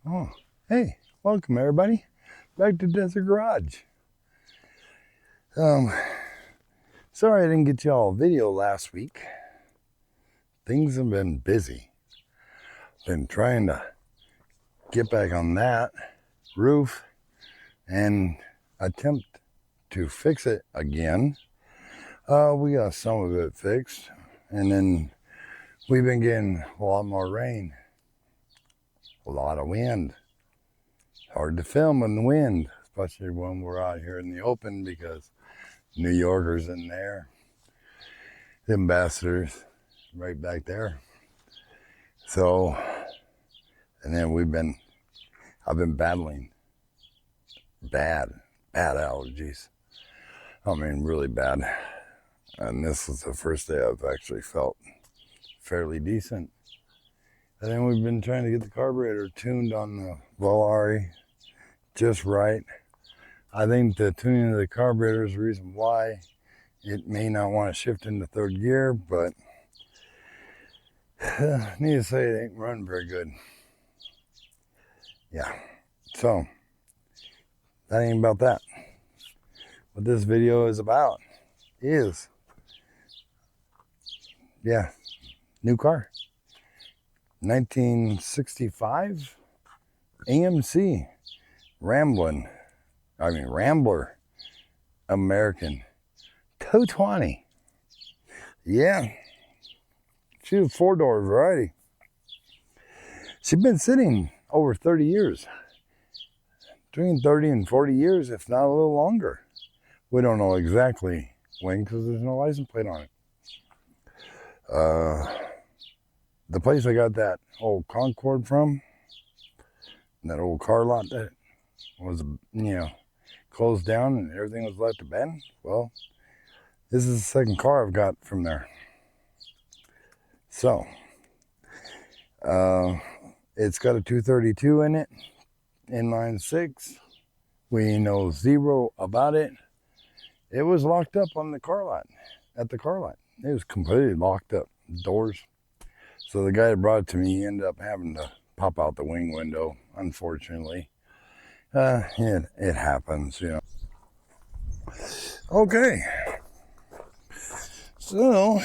Oh, hey, welcome everybody back to Desert Garage. Sorry I didn't get y'all a video last week. Things have been busy. Been trying to get back on that roof and attempt to fix it again. We got some of it fixed, and then we've been getting a lot more rain, a lot of wind. Hard to film in the wind, especially when we're out here in the open because New Yorkers in there, the ambassadors right back there. So, and then I've been battling bad allergies. I mean, really bad. And this is the first day I've actually felt fairly decent. And then we've been trying to get the carburetor tuned on the Volare just right. I think the tuning of the carburetor is the reason why it may not want to shift into third gear, but need to say it ain't running very good. Yeah, so that ain't about that. What this video is about is, new car. 1965 AMC Rambler American 220. Yeah, she's a four-door variety. She's been sitting over 30 years, between 30 and 40 years, if not a little longer. We don't know exactly when because there's no license plate on it. The place I got that old Concorde from, that old car lot that was, closed down and everything was left abandoned. Well, this is the second car I've got from there. So, it's got a 232 in it, inline six. We know zero about it. It was locked up on the car lot, at the car lot. It was completely locked up, doors. So the guy that brought it to me, he ended up having to pop out the wing window, unfortunately. It happens, Okay. So,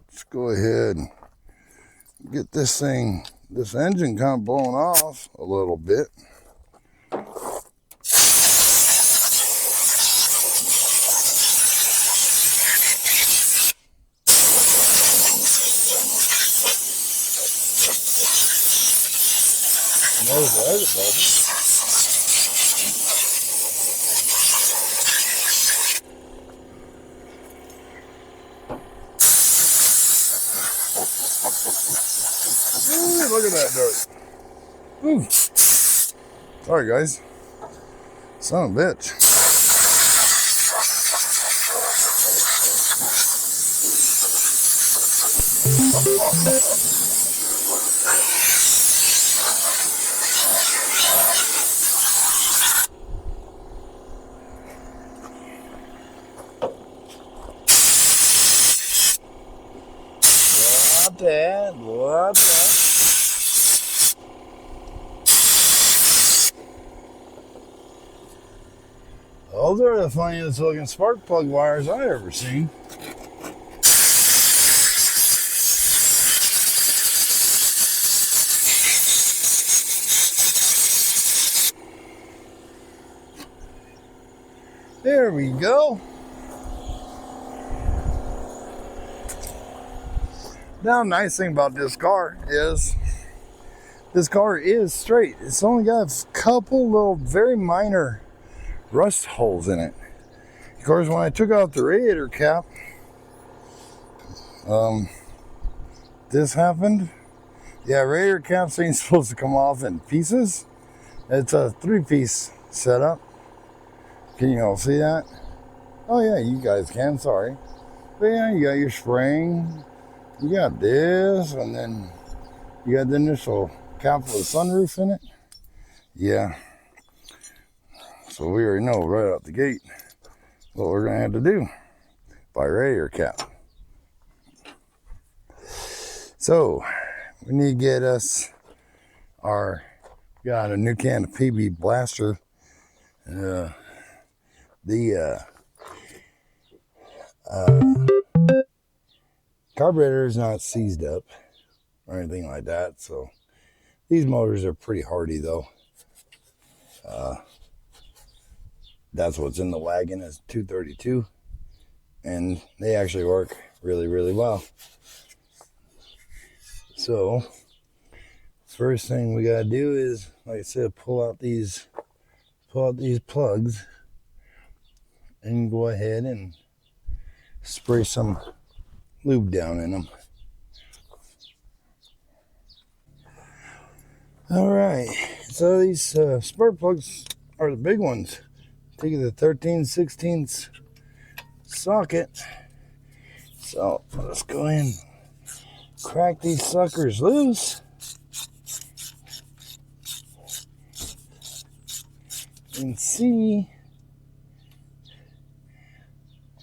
let's go ahead and get this engine kind of blown off a little bit. There's the other bubble. Ooh, look at that dirt. Ooh. Sorry, guys. Son of a bitch. What that? Those are the funniest looking spark plug wires I've ever seen. There we go. Now, nice thing about this car is straight. It's only got a couple little very minor rust holes in it. Of course, when I took out the radiator cap, this happened. Yeah, radiator caps ain't supposed to come off in pieces. It's a 3-piece setup. Can you all see that? Oh yeah, you guys can, sorry. But yeah, you got your spring, you got this, and then you got the initial cap with a sunroof in it. Yeah. So we already know right out the gate what we're gonna have to do. Buy a radiator cap. So we need to get us got a new can of PB Blaster. The carburetor is not seized up or anything like that, so these motors are pretty hardy though. That's what's in the wagon is 232, and they actually work really, really well. So first thing we gotta do is, like I said, pull out these plugs and go ahead and spray some lube down in them. All right, so these spark plugs are the big ones. Take the 13/16 socket. So let's go ahead and crack these suckers loose. And see,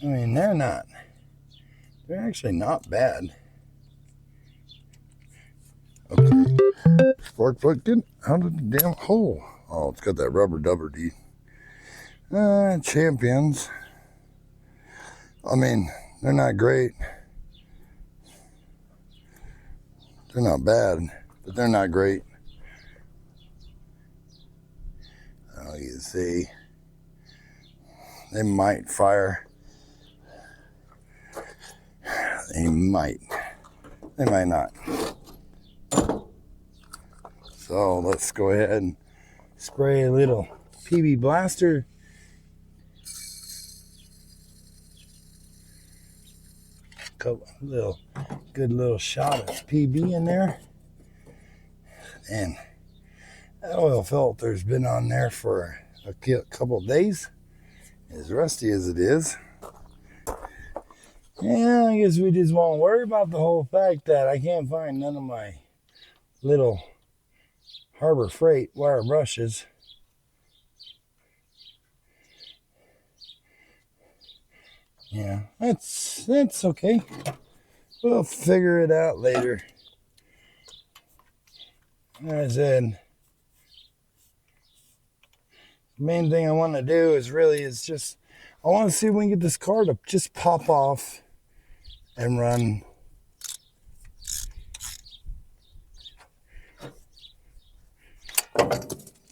I mean, they're actually not bad. Okay, spark plug didn't out of the damn hole. Oh, it's got that rubber dubber D. Champions. I mean, they're not great. They're not bad, but they're not great. You can see they might fire. They might not. So let's go ahead and spray a little PB Blaster. Good little shot of PB in there. And that oil filter's been on there for a couple of days, as rusty as it is. Yeah, I guess we just won't worry about the whole fact that I can't find none of my little Harbor Freight wire brushes. Yeah, that's okay. We'll figure it out later. Like I said, the main thing I want to do is just, I want to see if we can get this car to just pop off and run.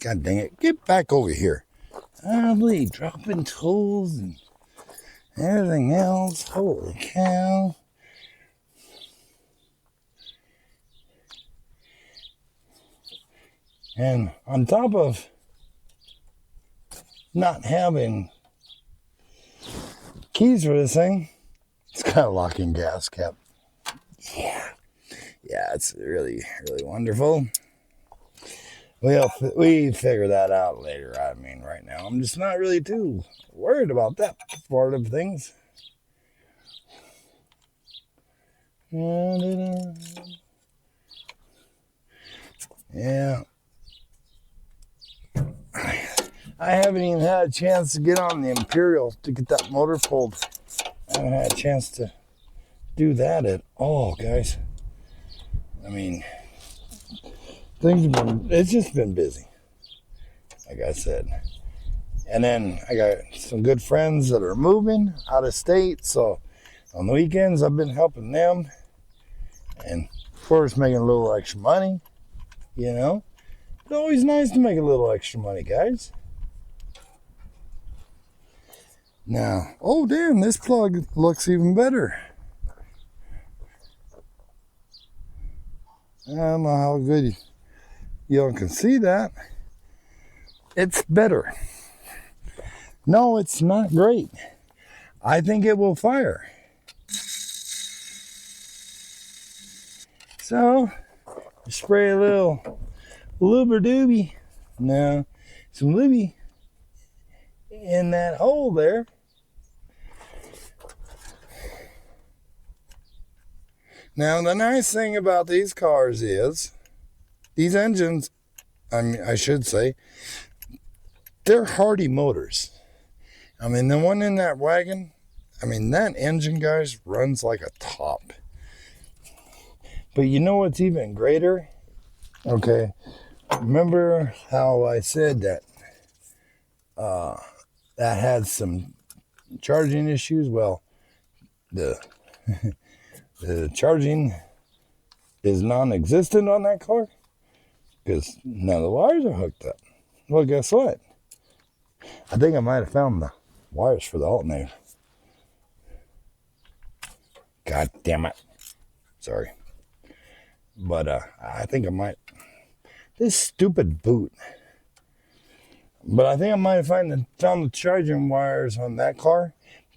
God dang it, get back over here. Probably dropping tools and everything else. Holy cow. And on top of not having keys for this thing, it's got a locking gas cap. Yeah, it's really, really wonderful. We figure that out later. I mean, right now, I'm just not really too worried about that part of things. Yeah. I haven't even had a chance to get on the Imperial to get that motor pulled. I haven't had a chance to do that at all, guys. I mean, it's just been busy, like I said. And then I got some good friends that are moving out of state, so on the weekends I've been helping them. And of course, making a little extra money, you know. It's always nice to make a little extra money, guys. Now, oh damn, this plug looks even better. I don't know how good y'all can see that. It's better. No, it's not great. I think it will fire. So, spray a little loober doobie. No, some lubie in that hole there. Now, the nice thing about these cars is, these engines, I should say, they're hardy motors. I mean, the one in that wagon, I mean, that engine, guys, runs like a top. But you know what's even greater? Okay, remember how I said that that had some charging issues? Well, the the charging is non-existent on that car because none of the wires are hooked up. Well, guess what? I think I might have found the wires for the alternator. God damn it. Sorry. But I think I might. This stupid boot. But I think I might have found the charging wires on that car.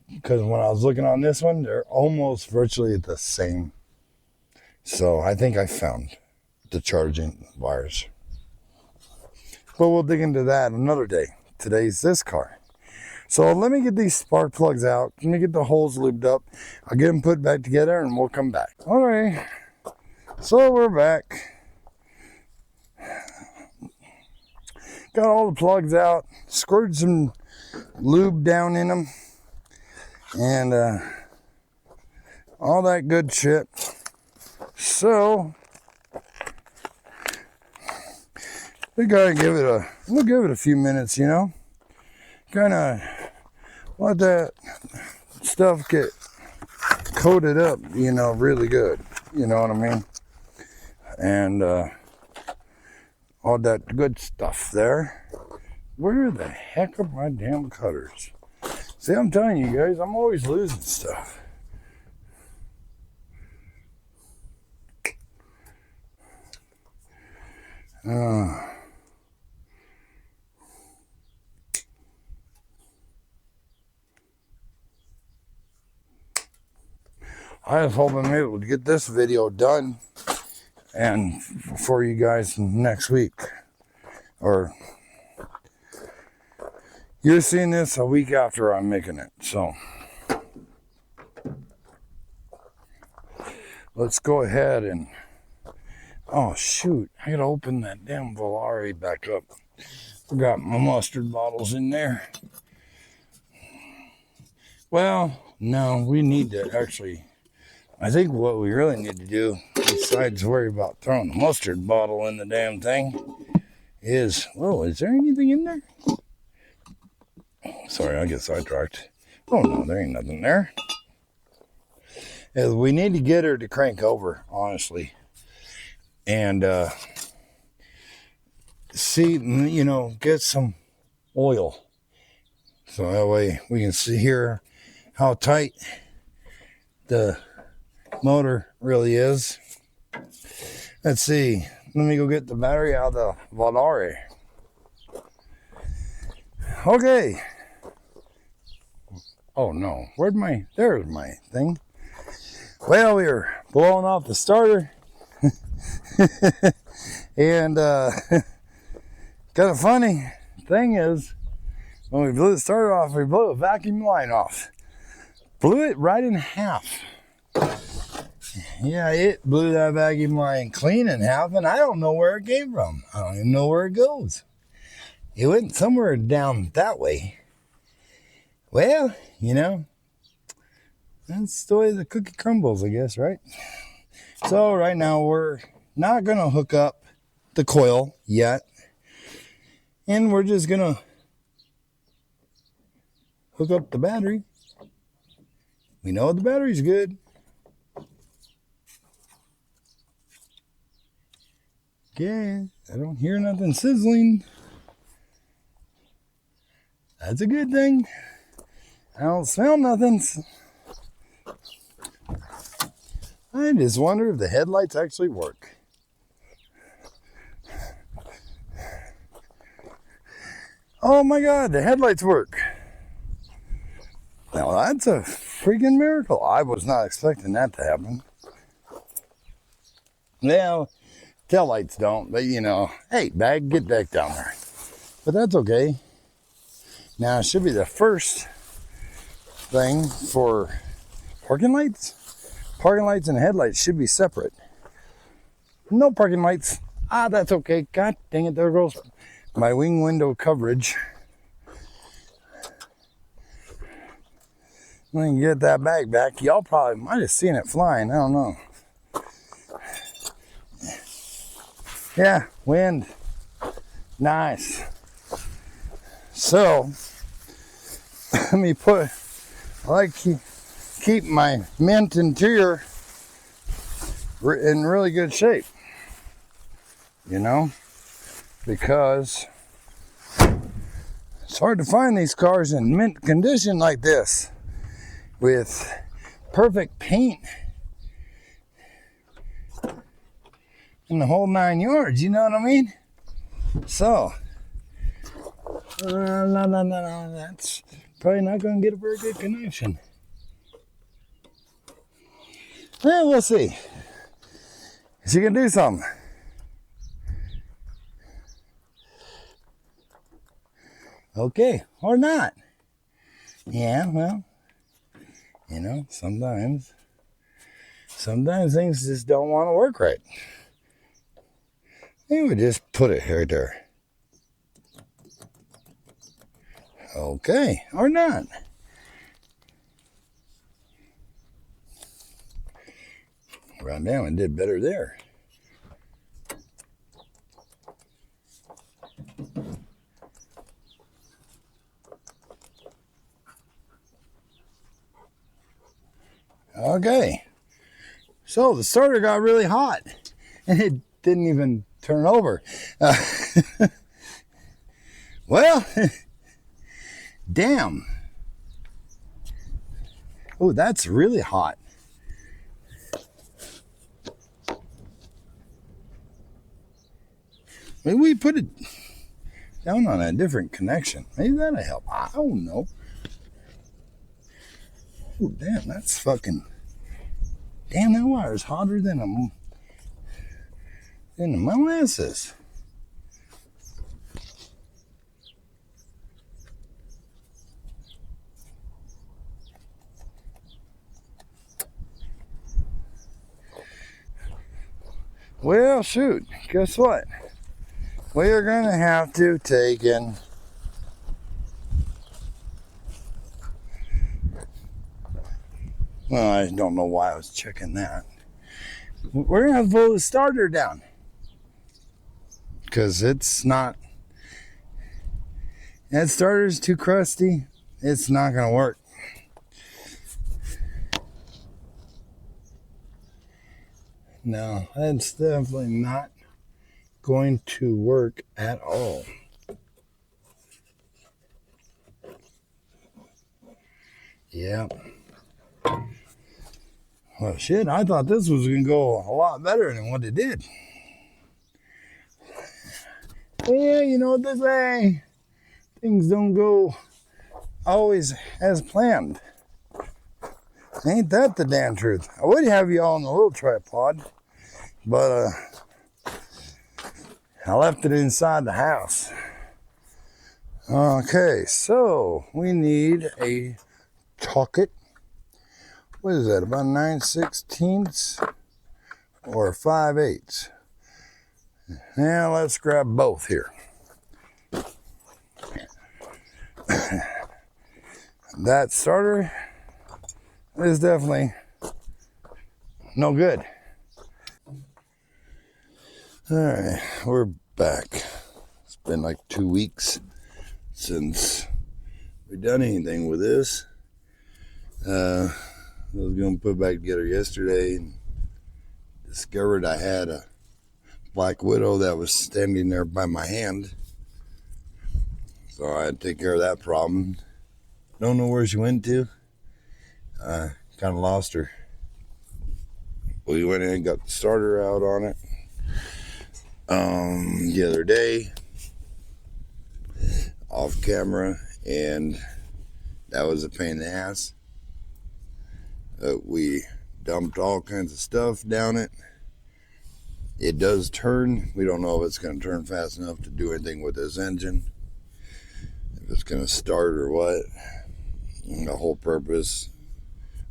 Because when I was looking on this one, they're almost virtually the same. So I think I found the charging wires. But we'll dig into that another day. Today's this car. So let me get these spark plugs out. Let me get the holes lubed up. I'll get them put back together and we'll come back. All right. So we're back. Got all the plugs out. Squirted some lube down in them. And all that good shit. So we gotta we'll give it a few minutes, you know. Kind of let that stuff get coated up, you know, really good. You know what I mean? And all that good stuff there. Where the heck are my damn cutters? See, I'm telling you guys, I'm always losing stuff. I was hoping maybe we'll get this video done and for you guys next week. Or you're seeing this a week after I'm making it. So let's go ahead and, oh shoot, I gotta open that damn Volare back up. Forgot my mustard bottles in there. Well, no, we need to actually, I think what we really need to do, besides worry about throwing the mustard bottle in the damn thing, is, whoa, is there anything in there? Sorry, I get sidetracked. Oh no, there ain't nothing there. Is we need to get her to crank over, honestly. And see, you know, get some oil. So that way we can see here how tight the motor really is. Let's see. Let me go get the battery out of the Volare. Okay. Oh no, there's my thing. Well, we were blowing off the starter. And kind of funny thing is, when we blew the starter off, we blew a vacuum line off. Blew it right in half. Yeah, it blew that vacuum line clean in half, and I don't know where it came from. I don't even know where it goes. It went somewhere down that way. Well, you know, that's the way the cookie crumbles, I guess, right? So right now we're not going to hook up the coil yet. And we're just going to hook up the battery. We know the battery's good. Yeah, I don't hear nothing sizzling. That's a good thing. I don't smell nothing. I just wonder if the headlights actually work. Oh my God, the headlights work. Now that's a freaking miracle. I was not expecting that to happen. Now, taillights don't, but you know, hey, get back down there. But that's okay. Now, it should be the first thing for parking lights. Parking lights and headlights should be separate. No parking lights. That's okay. God dang it, there goes my wing window coverage. Let me get that bag back. Y'all probably might have seen it flying. I don't know. Yeah, wind. Nice. So, let me I like to keep my mint interior in really good shape, you know, because it's hard to find these cars in mint condition like this with perfect paint and the whole 9 yards, you know what I mean? So, no, that's probably not going to get a very good connection. Well, we'll see. She can do something. Okay, or not. Yeah, well, you know, sometimes things just don't want to work right. Maybe we just put it right there. Okay, or not. God damn, it did better there. Okay, so the starter got really hot and it didn't even turn over. Well, damn. Oh, that's really hot. Maybe we put it down on a different connection. Maybe that'll help. I don't know. Oh, damn, that's fucking... Damn, that wire's hotter than the molasses. Well, shoot, guess what? We're gonna have to take in well, I don't know why I was checking that. We're gonna have to pull the starter down because it's not. That starter's too crusty. It's not gonna work. No, that's definitely not going to work at all. Yeah. Well, shit, I thought this was going to go a lot better than what it did. Yeah, you know what they say. Things don't go always as planned. Ain't that the damn truth? I would have you all on a little tripod, but I left it inside the house. Okay, so we need a socket. What is that, about 9/16 or 5/8? Now let's grab both here. That starter is definitely no good. All right, we're back. It's been like 2 weeks since we've done anything with this. I was going to put it back together yesterday and discovered I had a black widow that was standing there by my hand. So I had to take care of that problem. Don't know where she went to. Kind of lost her. We went in and got the starter out on it the other day off camera, and that was a pain in the ass. We dumped all kinds of stuff down it. It does turn. We don't know if it's going to turn fast enough to do anything with this engine, if it's going to start or what. And the whole purpose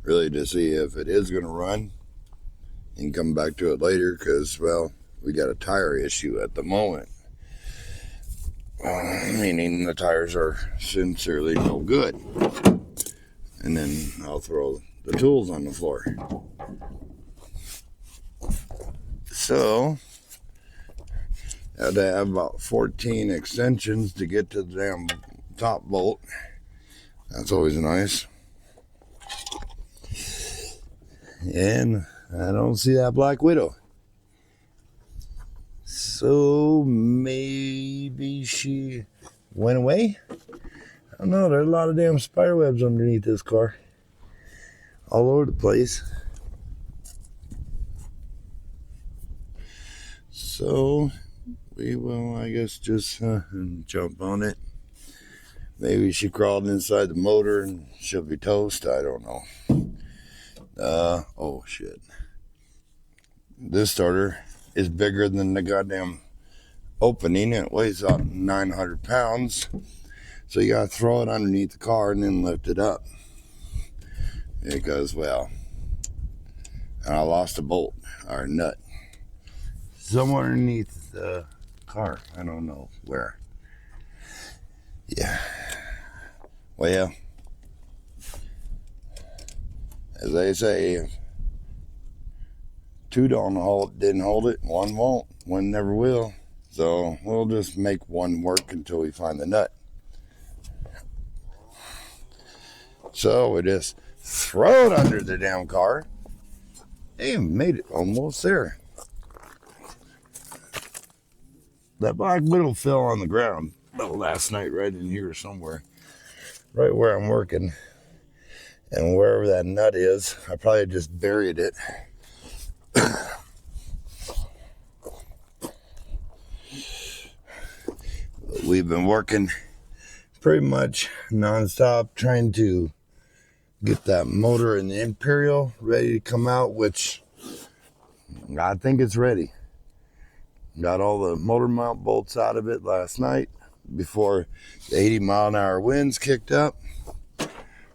really to see if it is going to run and come back to it later, because, well, we got a tire issue at the moment. Meaning the tires are sincerely no good. And then I'll throw the tools on the floor. So Had to have about 14 extensions to get to the damn top bolt. That's always nice. And I don't see that Black Widow. So maybe she went away? I don't know. There's a lot of damn spider webs underneath this car. All over the place. So we will, I guess, just jump on it. Maybe she crawled inside the motor and she'll be toast. I don't know. Oh shit. This starter is bigger than the goddamn opening. It weighs about 900 pounds. So you gotta throw it underneath the car and then lift it up. Because, well, and I lost a bolt or a nut somewhere underneath the car. I don't know where. Yeah. Well, as they say, two didn't hold it, one won't, one never will. So we'll just make one work until we find the nut. So we just throw it under the damn car. And made it almost there. That Black Widow fell on the ground last night right in here somewhere. Right where I'm working. And wherever that nut is, I probably just buried it. We've been working pretty much nonstop trying to get that motor in the Imperial ready to come out, which I think it's ready. Got all the motor mount bolts out of it last night before the 80-mile-an-hour winds kicked up.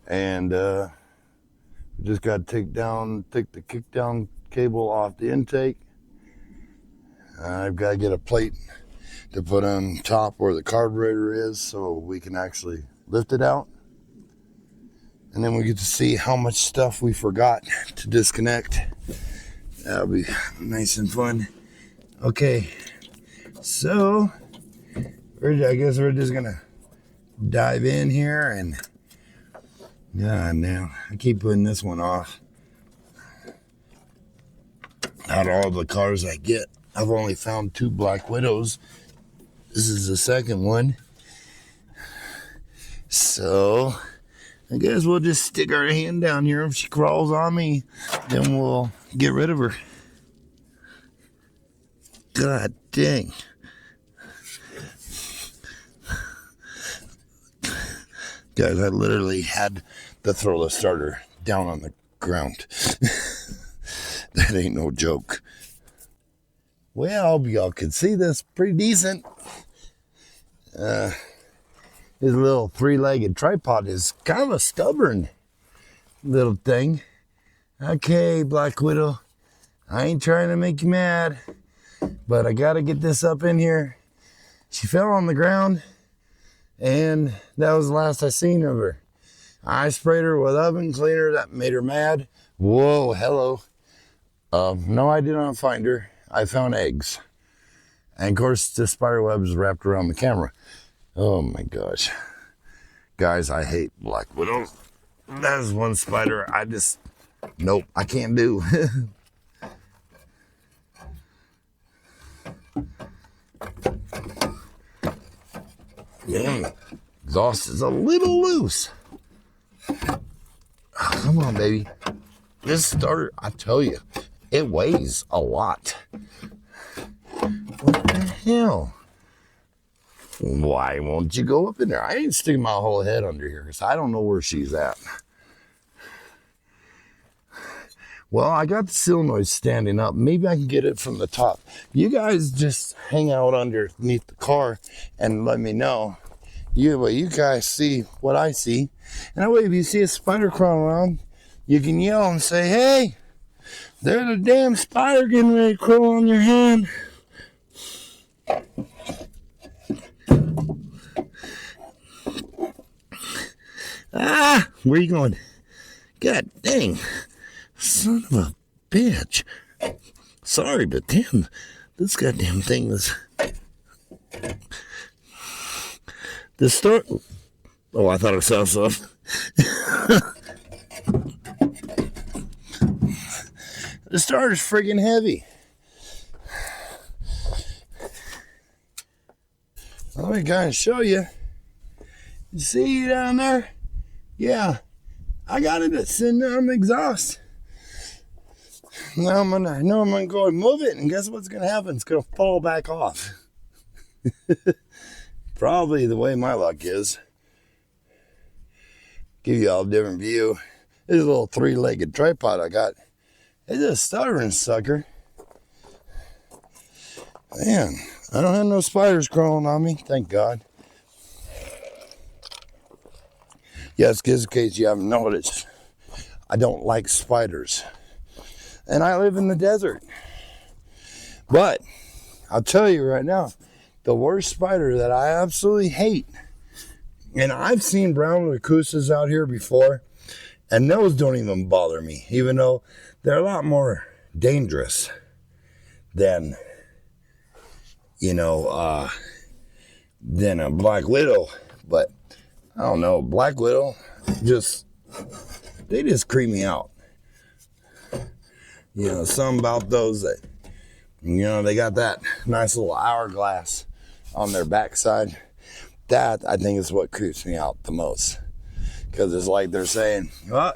And just got to take the kick down cable off the intake. I've got to get a plate to put on top where the carburetor is so we can actually lift it out. And then we get to see how much stuff we forgot to disconnect. That'll be nice and fun. Okay, so I guess we're just gonna dive in here and God, now I keep putting this one off. Out of all the cars I get, I've only found 2 Black Widows. This is the second one. So I guess we'll just stick our hand down here. If she crawls on me, then we'll get rid of her. God dang. Guys, I literally had to throw the starter down on the ground. That ain't no joke. Well, I hope y'all can see this pretty decent. This little 3-legged tripod is kind of a stubborn little thing. Okay, Black Widow, I ain't trying to make you mad, but I gotta get this up in here. She fell on the ground, and that was the last I seen of her. I sprayed her with oven cleaner. That made her mad. Whoa, hello. No, I did not find her. I found eggs. And of course, the spider webs wrapped around the camera. Oh my gosh. Guys, I hate Black Widows. That is one spider nope, I can't do. Man, exhaust is a little loose. Oh, come on, baby. This starter, I tell you, it weighs a lot. What the hell? Why won't you go up in there? I ain't sticking my whole head under here because I don't know where she's at. Well, I got the solenoid standing up. Maybe I can get it from the top. You guys just hang out underneath the car and let me know. You guys see what I see. And that way, if you see a spider crawling around, you can yell and say, hey, there's a damn spider getting ready to crawl on your hand. Ah, where you going? God dang. Son of a bitch. Sorry, but damn, this goddamn thing is The start. Oh, I thought I saw some. The starter's friggin' heavy. Let me kind of show you. You see down there? Yeah, I got it sitting on the exhaust. Now I know I'm gonna go and move it, and guess what's gonna happen? It's gonna fall back off. Probably the way my luck is. Give you all a different view. This is a little 3-legged tripod I got. It's a stuttering sucker. Man, I don't have no spiders crawling on me, thank God. Yes, just in case you haven't noticed, I don't like spiders. And I live in the desert. But, I'll tell you right now, the worst spider that I absolutely hate, and I've seen brown recusas out here before, and those don't even bother me, even though they're a lot more dangerous than, than a black widow. But I don't know, black widow, they just creep me out. Something about those that, they got that nice little hourglass on their backside. That, I think, is what creeps me out the most. Because it's like they're saying, well,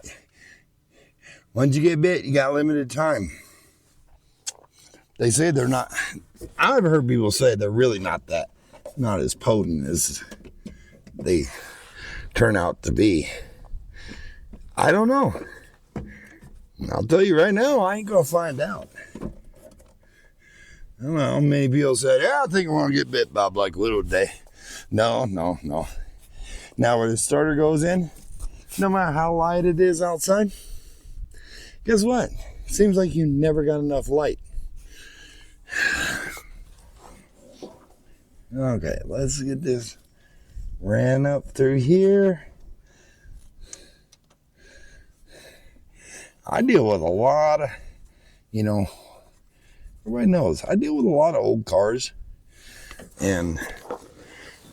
once you get bit, you got limited time. They say they're not, I've heard people say they're really not as potent as they turn out to be. I don't know. I'll tell you right now, I ain't going to find out. I don't know how many people said, yeah, I think I want to get bit by a black widow today. No. Now where the starter goes in, no matter how light it is outside, guess what? It seems like you never got enough light. Okay, let's get this ran up through here. I deal with a lot of, everybody knows, I deal with a lot of old cars. And,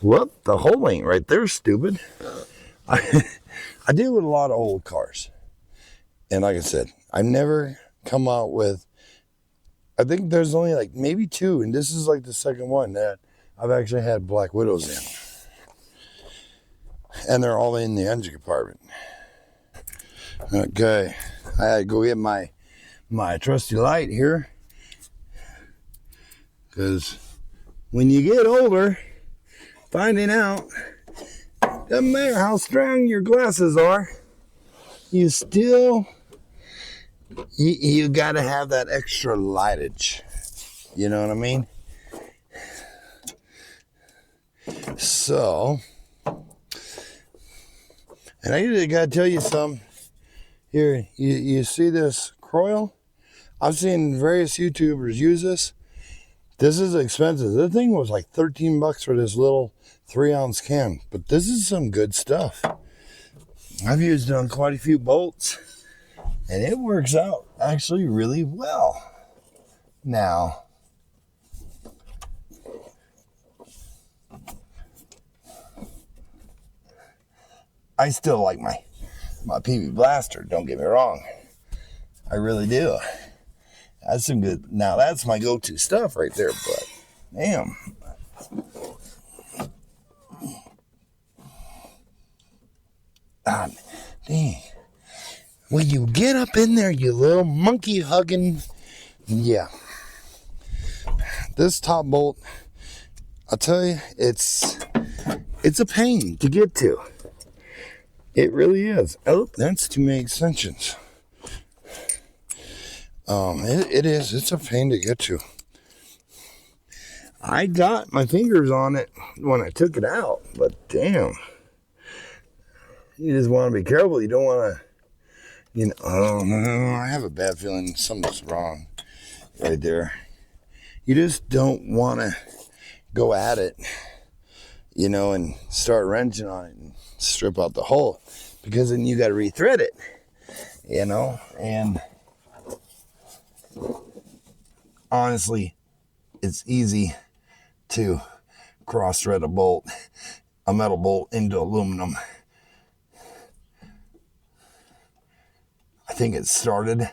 whoop, the hole ain't right there, stupid. I deal with a lot of old cars. And like I said, I've never come out with, I think there's only like maybe 2, and this is like the second one that I've actually had black widows in. And they're all in the engine compartment. Okay, I had to go get my trusty light here. Because when you get older, finding out, doesn't matter how strong your glasses are, you still, you got to have that extra lightage. You know what I mean? So, and I got to tell you something. Here, you see this coil? I've seen various YouTubers use this. This is expensive. This thing was like $13 for this little 3-ounce can. But this is some good stuff. I've used it on quite a few bolts. And it works out actually really well. Now, I still like my PB Blaster, don't get me wrong. I really do. That's some good, now that's my go-to stuff right there, but damn. Dang. When you get up in there, you little monkey hugging, yeah. This top bolt, I'll tell you, it's a pain to get to. It really is. Oh, that's too many extensions. It is. It's a pain to get to. I got my fingers on it when I took it out, but damn. You just want to be careful. You don't want to, I have a bad feeling something's wrong right there. You just don't want to go at it, and start wrenching on it and strip out the hole, because then you got to rethread it, and honestly, it's easy to cross-thread a metal bolt into aluminum. I think it started.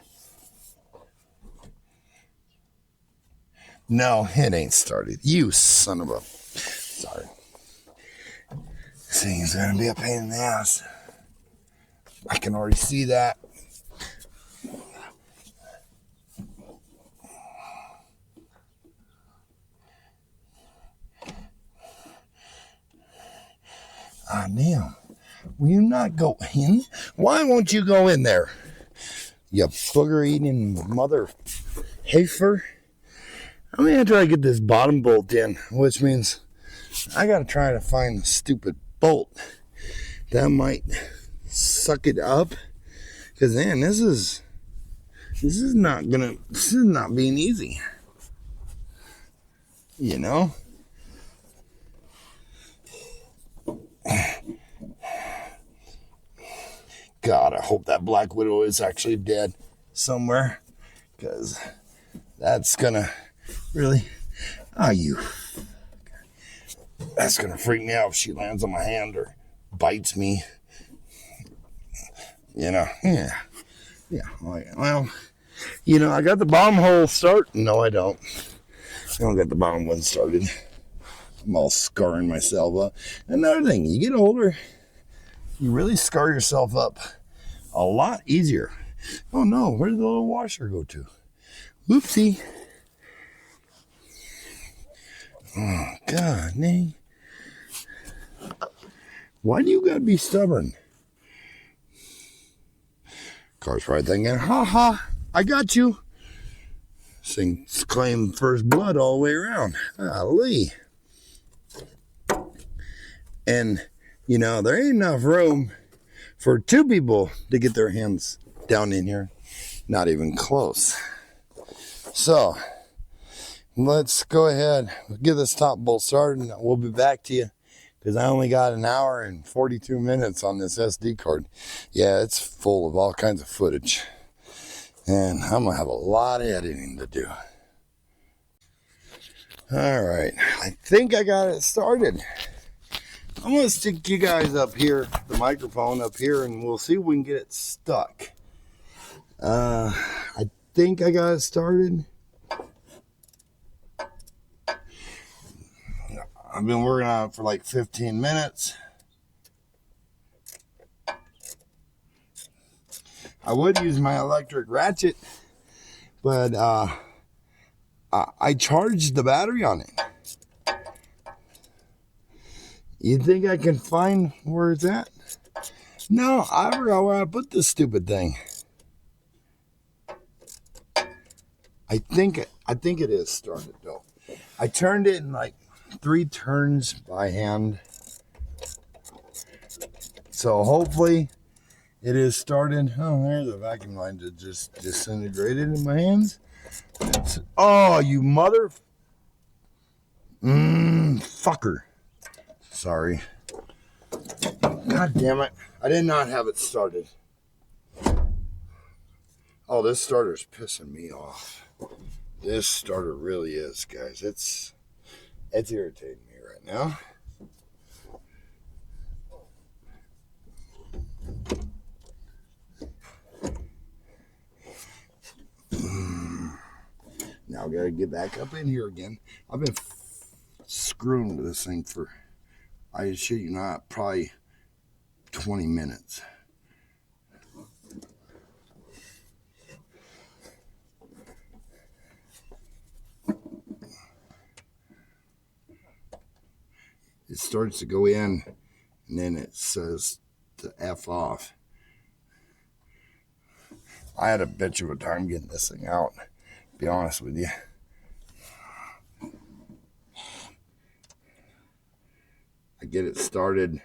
No, it ain't started. You son of a... Sorry. This thing's gonna be a pain in the ass. I can already see that. Ah, damn. Will you not go in? Why won't you go in there? You booger-eating mother heifer. I'm gonna try to get this bottom bolt in, which means I gotta try to find the stupid bolt that might suck it up. Cause man, this is not being easy. You know? God, I hope that Black Widow is actually dead somewhere. Because that's gonna really... That's gonna freak me out if she lands on my hand or bites me. You know? Yeah. Well, you know, I got the bottom hole started. No, I don't. I don't got the bottom one started. I'm all scarring myself up. Another thing, you get older, you really scar yourself up a lot easier. Oh no, where did the little washer go to? Whoopsie. Oh, God, dang. Why do you gotta be stubborn? Car's probably thinking, ha ha, I got you. This thing's claim first blood all the way around. Golly. And, you know, there ain't enough room for two people to get their hands down in here. Not even close. So, let's go ahead. Get this top bolt started. And we'll be back to you. Because I only got an hour and 42 minutes on this SD card. Yeah, it's full of all kinds of footage. And I'm going to have a lot of editing to do. All right. I think I got it started. I'm going to stick you guys up here, the microphone up here, and we'll see if we can get it stuck. I think I got it started. I've been working on it for like 15 minutes. I would use my electric ratchet, but I charged the battery on it. You think I can find where it's at? No, I forgot where I put this stupid thing. I think it is started though. I turned it in like 3 turns by hand. So hopefully it is started. Oh, there's a vacuum line that just disintegrated in my hands. Oh, you mother... fucker. Sorry. God damn it. I did not have it started. Oh, this starter's pissing me off. This starter really is, guys. It's irritating me right now. Now I gotta get back up in here again. I've been screwing with this thing for, I shit you not, probably 20 minutes. It starts to go in, and then it says to F off. I had a bitch of a time getting this thing out, to be honest with you. I get it started,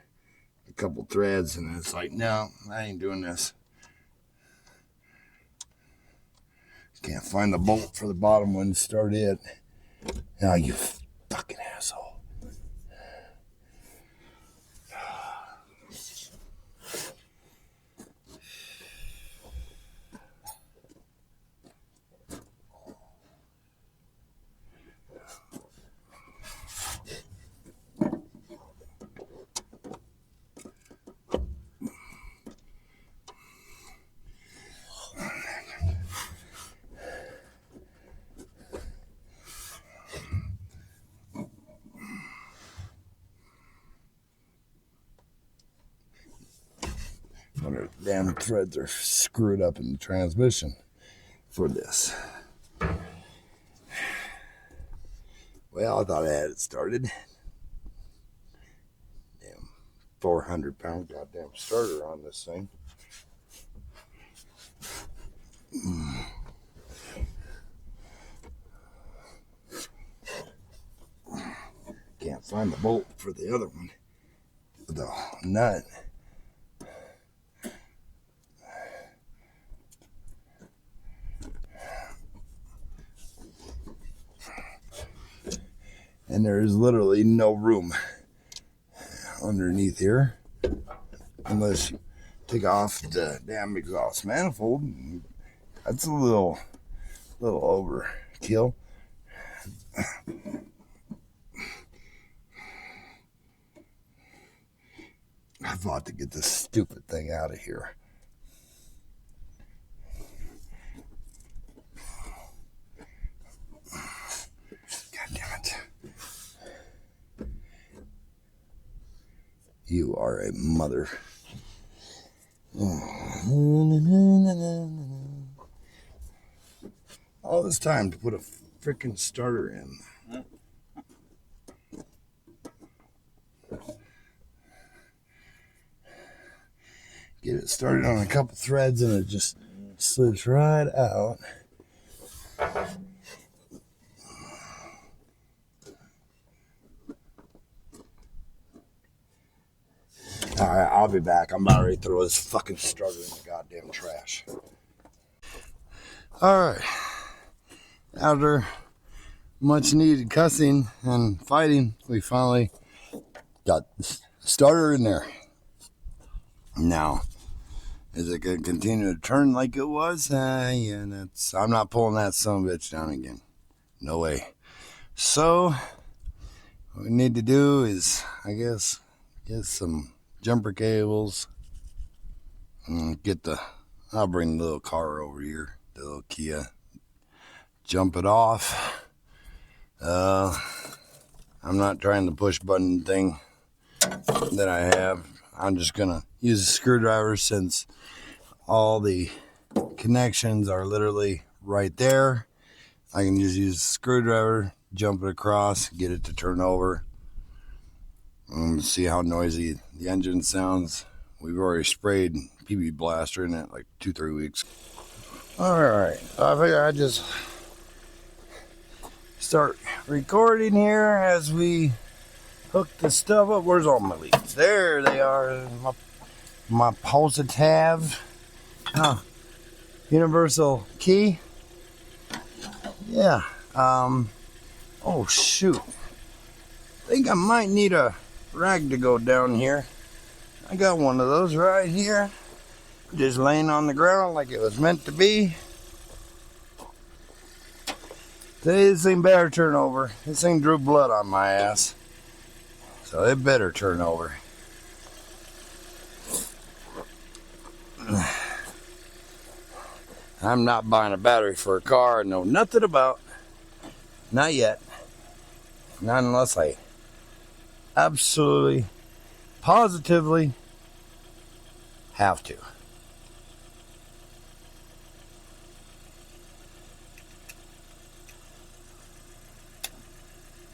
a couple threads, and it's like, no, I ain't doing this. Can't find the bolt for the bottom one to start it. Now, you fucking asshole. damn threads are screwed up in the transmission for this. Well, I thought I had it started. Damn, 400-pound goddamn starter on this thing. Can't find the bolt for the other one. The nut. And there is literally no room underneath here unless you take off the damn exhaust manifold. That's a little overkill. I fought to get this stupid thing out of here. God damn it. You are a mother. All this time to put a freaking starter in. Get it started on a couple threads and it just slips right out. Alright, I'll be back. I'm about ready to throw this fucking starter in the goddamn trash. Alright. After much needed cussing and fighting, we finally got the starter in there. Now, is it going to continue to turn like it was? Yeah, I'm not pulling that son of a bitch down again. No way. So, what we need to do is, I guess, get some jumper cables. And I'll bring the little car over here, the little Kia. Jump it off. I'm not trying to push button thing that I have. I'm just going to use a screwdriver since all the connections are literally right there. I can just use a screwdriver, jump it across, get it to turn over. See how noisy the engine sounds. We've already sprayed PB Blaster in it like 2-3 weeks. Alright, I figure I just start recording here as we hook the stuff up. Where's all my leads? There they are. My positive universal key. Yeah. Oh shoot. I think I might need a rag to go down here. I got one of those right here. Just laying on the ground like it was meant to be. This thing better turn over. This thing drew blood on my ass. So it better turn over. I'm not buying a battery for a car I know nothing about. Not yet. Not unless I absolutely, positively have to.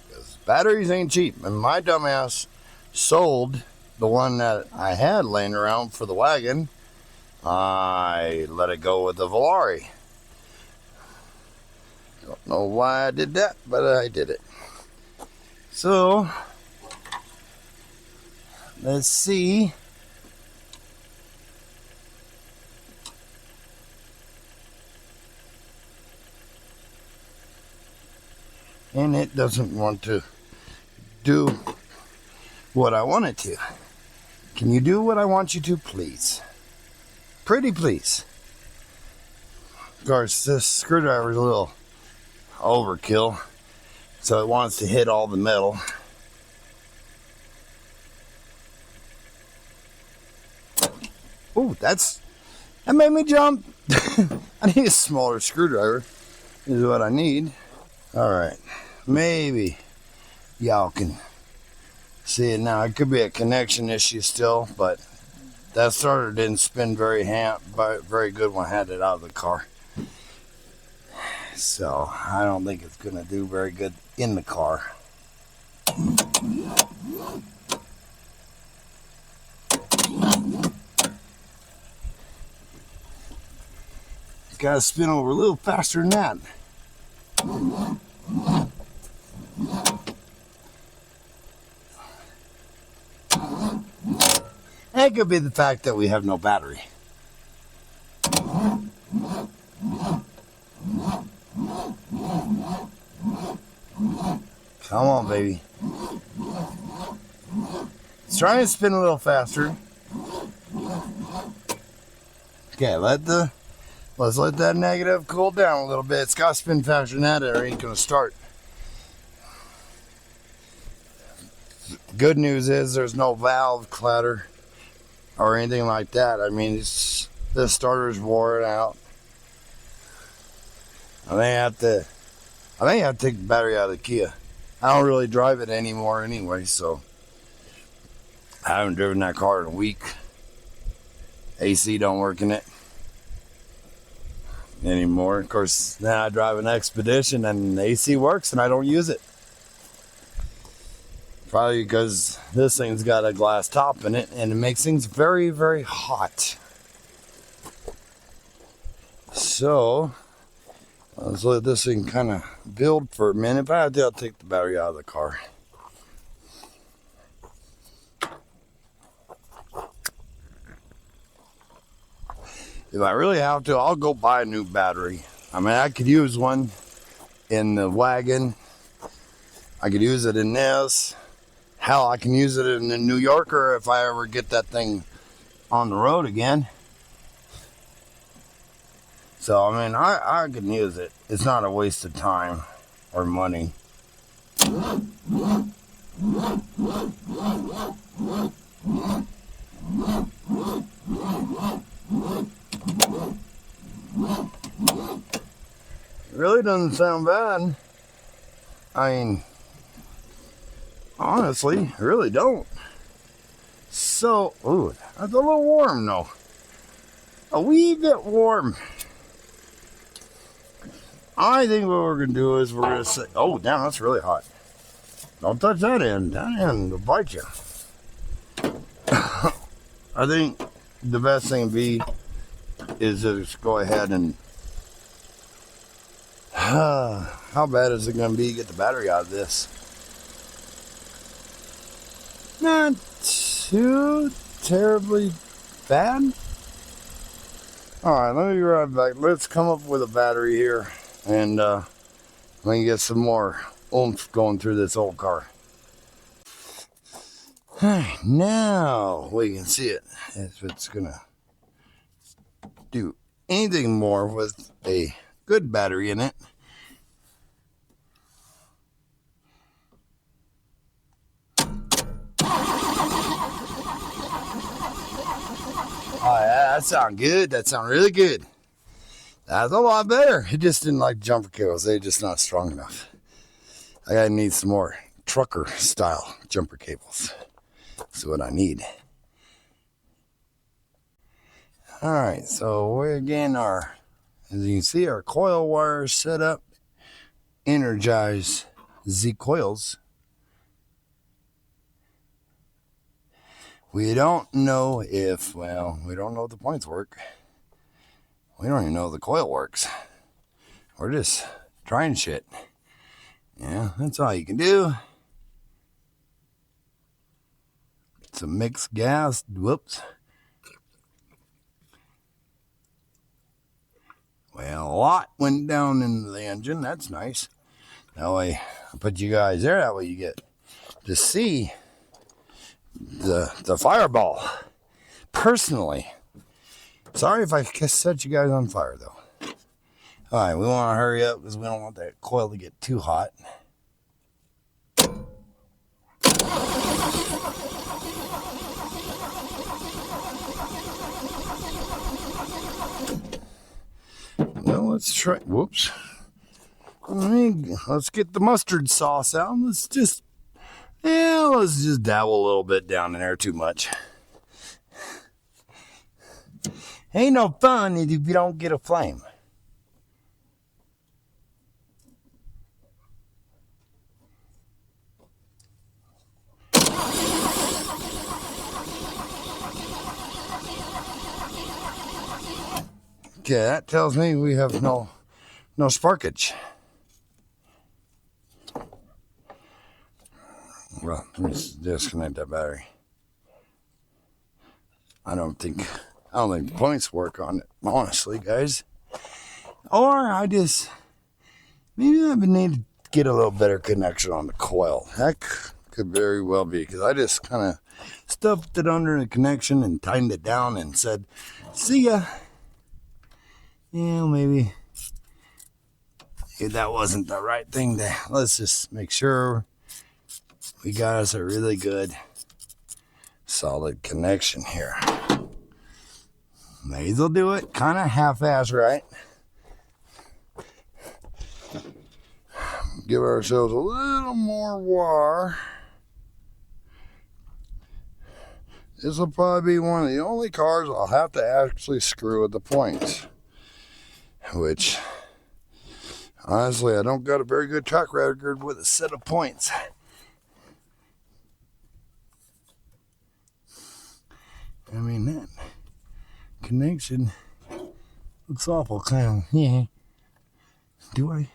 Because batteries ain't cheap. And my dumbass sold the one that I had laying around for the wagon. I let it go with the Volare. Don't know why I did that, but I did it. So, let's see. And it doesn't want to do what I want it to. Can you do what I want you to, please? Pretty please. Of course, this screwdriver is a little overkill, so it wants to hit all the metal. Ooh, that made me jump. I need a smaller screwdriver, is what I need. Alright, maybe y'all can see it now. It could be a connection issue still, but that starter didn't spin very good when I had it out of the car. So I don't think it's going to do very good in the car. It's got to spin over a little faster than that. That could be the fact that we have no battery. Come on, baby. It's trying to spin a little faster. Okay, let's let that negative cool down a little bit. It's got to spin faster than that or it ain't going to start. Good news is there's no valve clatter or anything like that. I mean, the starter's wore out. I may have to take the battery out of the Kia. I don't really drive it anymore anyway, so I haven't driven that car in a week. AC don't work in it anymore. Of course, now I drive an Expedition and the AC works and I don't use it. Probably because this thing's got a glass top in it and it makes things very, very hot. So let's let this thing kind of build for a minute. If I have to, I'll take the battery out of the car. If I really have to, I'll go buy a new battery. I mean, I could use one in the wagon. I could use it in this. Hell, I can use it in the New Yorker if I ever get that thing on the road again. So, I mean, I can use it. It's not a waste of time or money. It really doesn't sound bad. I mean, honestly, I really don't. So, ooh, that's a little warm though. A wee bit warm. I think what we're going to do is we're going to say, oh, damn, that's really hot. Don't touch that end. That end will bite you. I think the best thing to be is to just go ahead and, how bad is it going to be to get the battery out of this? Not too terribly bad. All right, let me be right back. Let's come up with a battery here. And we can get some more oomph going through this old car. Now we can see it. If it's gonna do anything more with a good battery in it. Oh yeah, that sounds good. That sounds really good. That's a lot better. It just didn't like jumper cables. They're just not strong enough. I gotta need some more trucker style jumper cables. That's what I need. Alright, so we again are, as you can see, our coil wires set up. Energize the coils. We don't know if, well, we don't know if the points work. We don't even know if the coil works. We're just trying shit. Yeah, that's all you can do. Some mixed gas. Whoops. Well, a lot went down into the engine. That's nice. That way, I put you guys there. That way you get to see the fireball personally. Sorry if I set you guys on fire, though. All right, we want to hurry up because we don't want that coil to get too hot. Well, let's try. Whoops. Let's get the mustard sauce out. Let's just dabble a little bit down in there. Too much. Ain't no fun if you don't get a flame. Okay, that tells me we have no sparkage. Well, let's disconnect that battery. I don't think points work on it, honestly, guys. Or maybe I need to get a little better connection on the coil. That could very well be, because I just kind of stuffed it under the connection and tightened it down and said, see ya. Yeah, maybe that wasn't the right thing to. Let's just make sure we got us a really good solid connection here. May as well do it kind of half-ass, right? Give ourselves a little more wire. This will probably be one of the only cars I'll have to actually screw at the points, which honestly I don't got a very good track record with a set of points. I mean, that connection looks awful kind of, yeah. Do I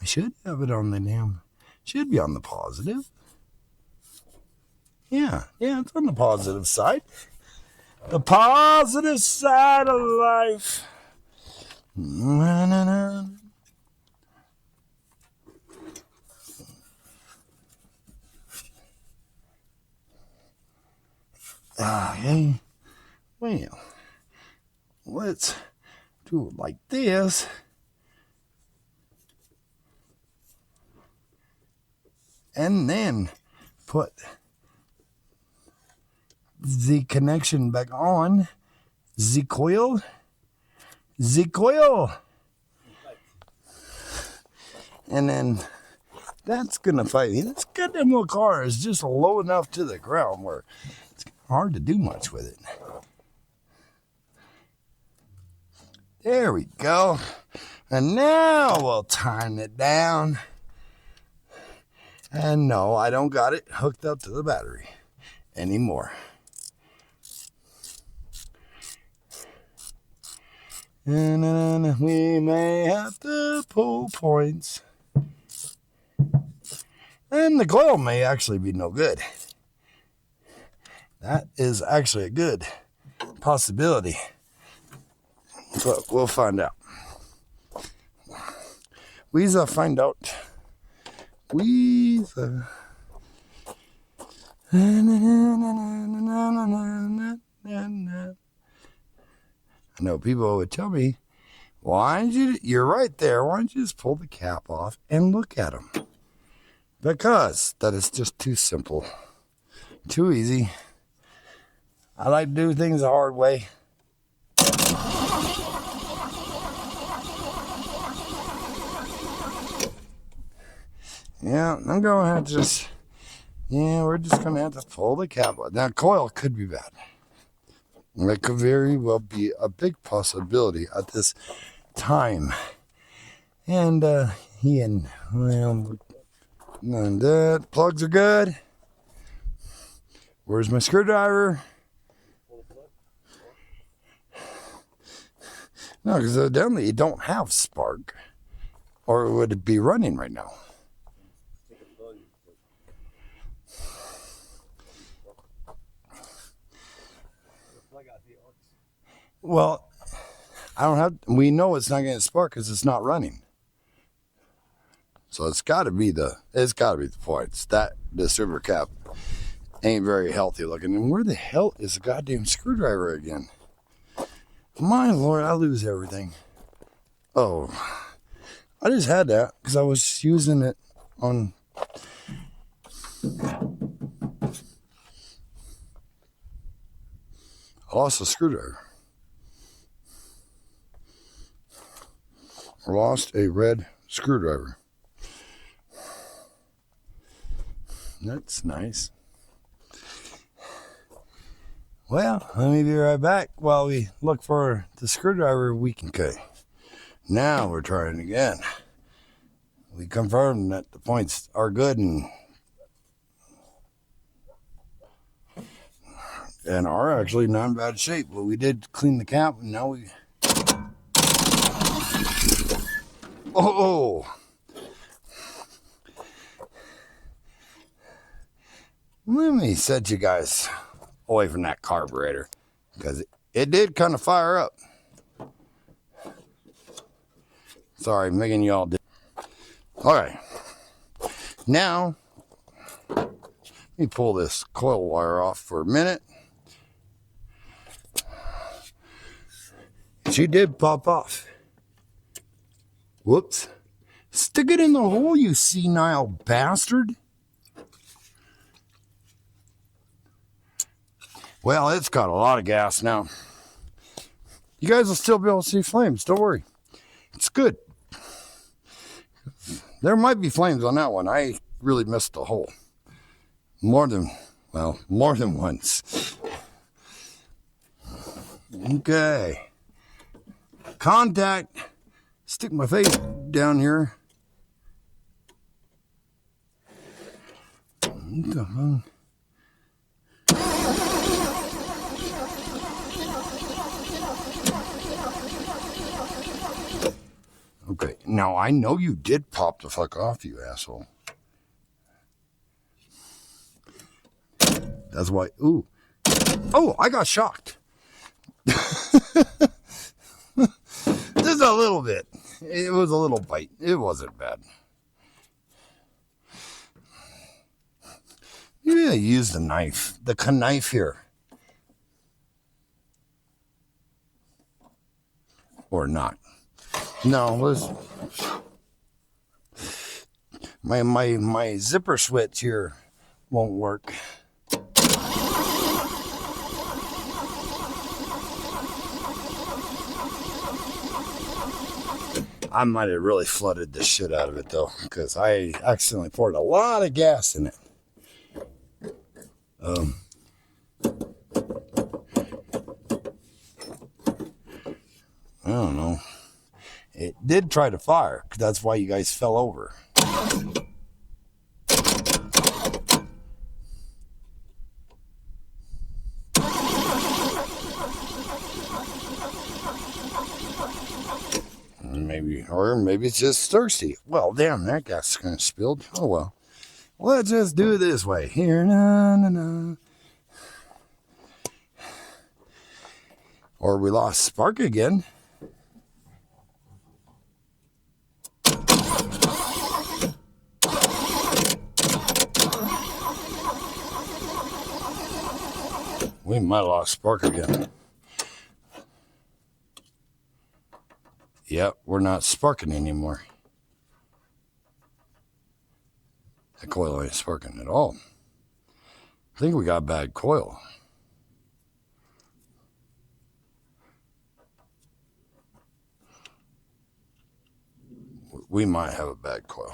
should have it on the damn, should be on the positive. Yeah, it's on the positive side. The positive side of life. Na-na-na. Okay. Well, let's do it like this. And then put the connection back on the coil. And then that's gonna fight me. This goddamn little car is just low enough to the ground where it's hard to do much with it. There we go. And now we'll tighten it down. And no, I don't got it hooked up to the battery anymore. And we may have to pull points. And the coil may actually be no good. That is actually a good possibility. But we'll find out. We'll find out. I know people would tell me, you're right there, why don't you just pull the cap off and look at them? Because that is just too simple, too easy. I like to do things the hard way. Yeah, I'm going to have to we're just going to have to pull the cap off. Now, coil could be bad. That could very well be a big possibility at this time. And, plugs are good. Where's my screwdriver? No, because evidently you don't have spark. Or would it be running right now? Well, we know it's not going to spark because it's not running. So it's got to be the points. That distributor cap ain't very healthy looking. And where the hell is the goddamn screwdriver again? My Lord, I lose everything. Oh, I just had that because I was using it on. I lost a screwdriver. I lost a red screwdriver. That's nice. Well, let me be right back while we look for the screwdriver we can. Okay, now we're trying again. We confirmed that the points are good and are actually not in bad shape, but we did clean the cap and now we... Oh! Let me set you guys away from that carburetor because it did kind of fire up. Sorry, making y'all do. All right, now let me pull this coil wire off for a minute. She did pop off. Whoops! Stick it in the hole, you senile bastard. Well, it's got a lot of gas now. You guys will still be able to see flames. Don't worry. It's good. There might be flames on that one. I really missed the hole. More than once. Okay. Contact. Stick my face down here. Okay, now I know you did pop the fuck off, you asshole. That's why, ooh. Oh, I got shocked. Just a little bit. It was a little bite. It wasn't bad. Maybe I used the knife. The knife here. Or not. No, listen. My zipper switch here won't work. I might have really flooded the shit out of it though, because I accidentally poured a lot of gas in it. I don't know. It did try to fire. That's why you guys fell over. Maybe it's just thirsty. Well, damn, that gas is kind of spilled. Oh well. Let's just do it this way. Here, na. Or we lost spark again. We might have lost spark again. Yep, we're not sparking anymore. The coil ain't sparking at all. I think we got bad coil. We might have a bad coil.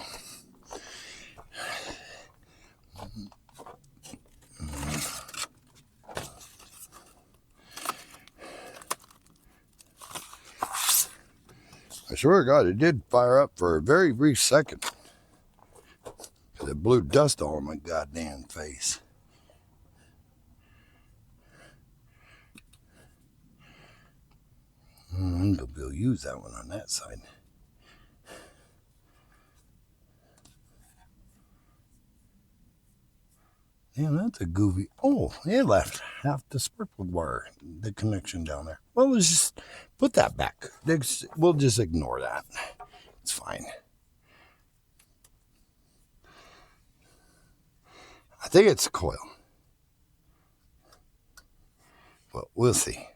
I swear to God, it did fire up for a very brief second. Because it blew dust all on my goddamn face. I'm going to be able to use that one on that side. Damn, that's a goofy. Oh, it left half the sparkle wire, the connection down there. Well, let's just put that back. We'll just ignore that. It's fine. I think it's a coil. Well, we'll see.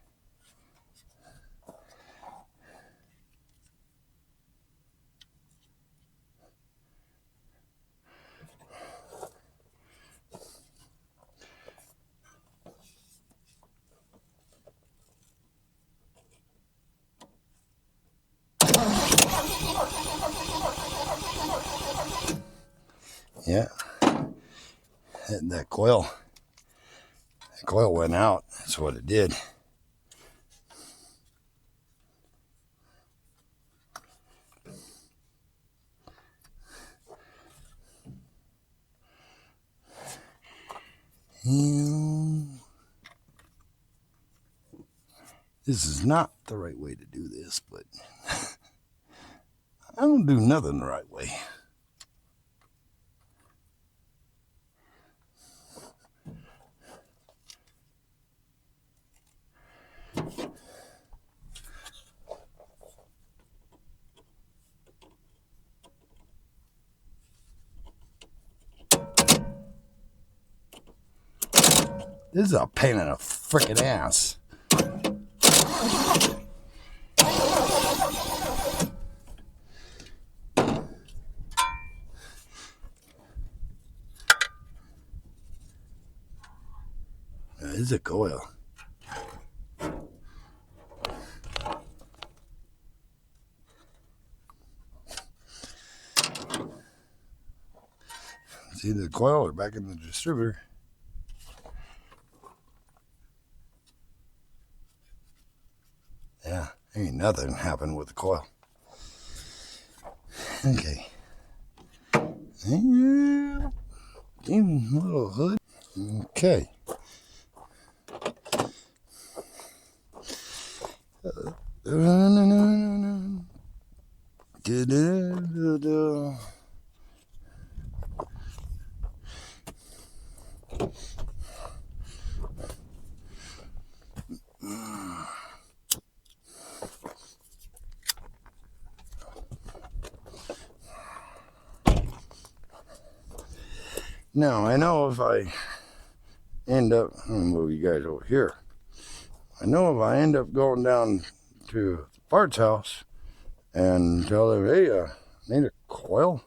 Yeah, that coil The coil went out. That's what it did. This is not the right way to do this, but I don't do nothing the right way. This is a pain in the frickin' ass. This is a coil. See the coil or back in the distributor. Yeah, ain't nothing happened with the coil. Okay. Yeah. Even a little hood. Okay. Now, I know if I end up, I'm gonna move you guys over here. I know if I end up going down to the parts house and tell them, hey, I need a coil,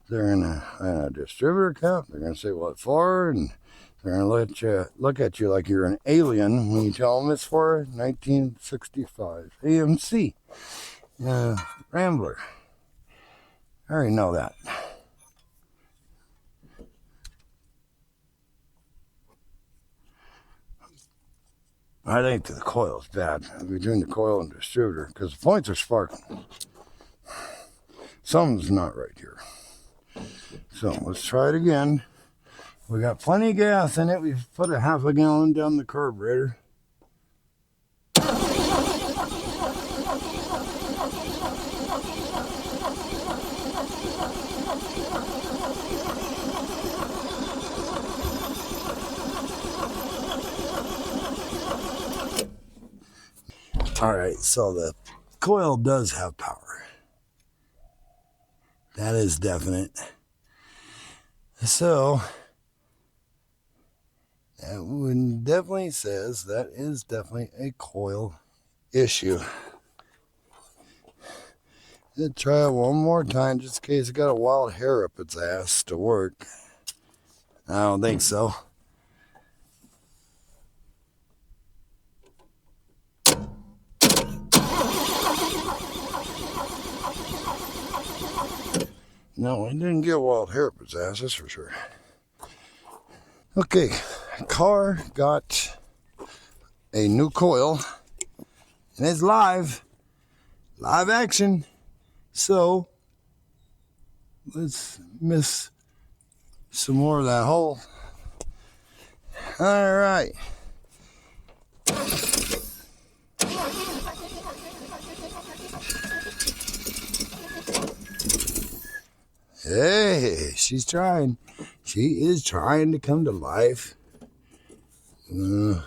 they're in a distributor account. They're gonna say what for, and they're gonna look at you like you're an alien when you tell them it's for a 1965 AMC Rambler. I already know that. I think the coil is bad between the coil and distributor because the points are sparking. Something's not right here. So let's try it again. We got plenty of gas in it. We've put a half a gallon down the carburetor. All right, so the coil does have power. That is definite. So that one definitely says that is definitely a coil issue. Let's try it one more time just in case it got a wild hair up its ass to work. I don't think so. No, it didn't get wild hair up its ass, that's for sure. Okay, car got a new coil, and it's live action. So let's miss some more of that hole. All right. Hey, she's trying. She is trying to come to life. I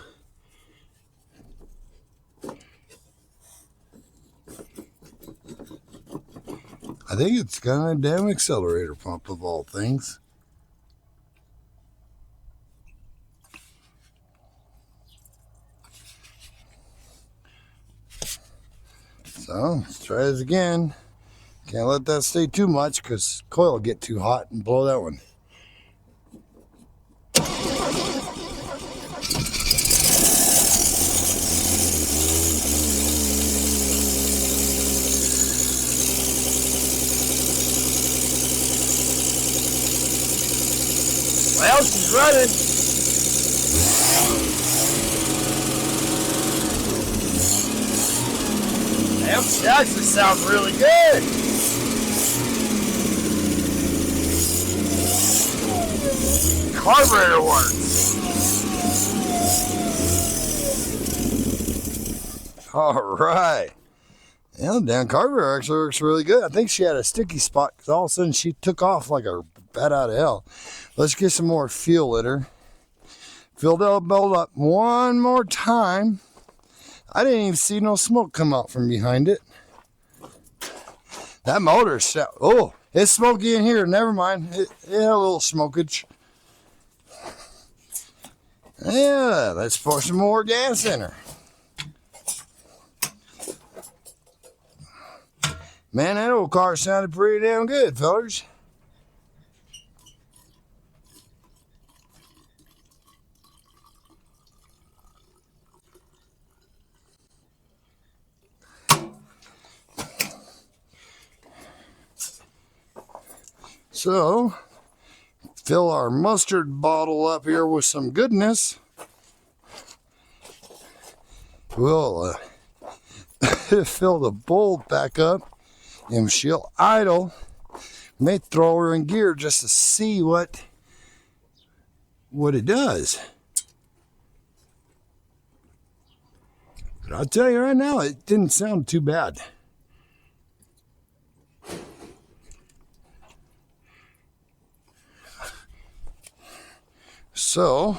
think it's got a damn accelerator pump of all things. So let's try this again. Can't let that stay too much because coil will get too hot and blow that one. Well, she's running. That actually sounds really good. Carburetor works. All right. Yeah, the damn carburetor actually works really good. I think she had a sticky spot because all of a sudden she took off like a bat out of hell. Let's get some more fuel in her. Filled up, build up one more time. I didn't even see no smoke come out from behind it. That motor, oh, it's smoky in here. Never mind. It had a little smokage. Yeah, let's pour some more gas in her. Man, that old car sounded pretty damn good, fellers. So, fill our mustard bottle up here with some goodness. We'll fill the bolt back up and she'll idle. May throw her in gear just to see what it does. But I'll tell you right now, it didn't sound too bad. So,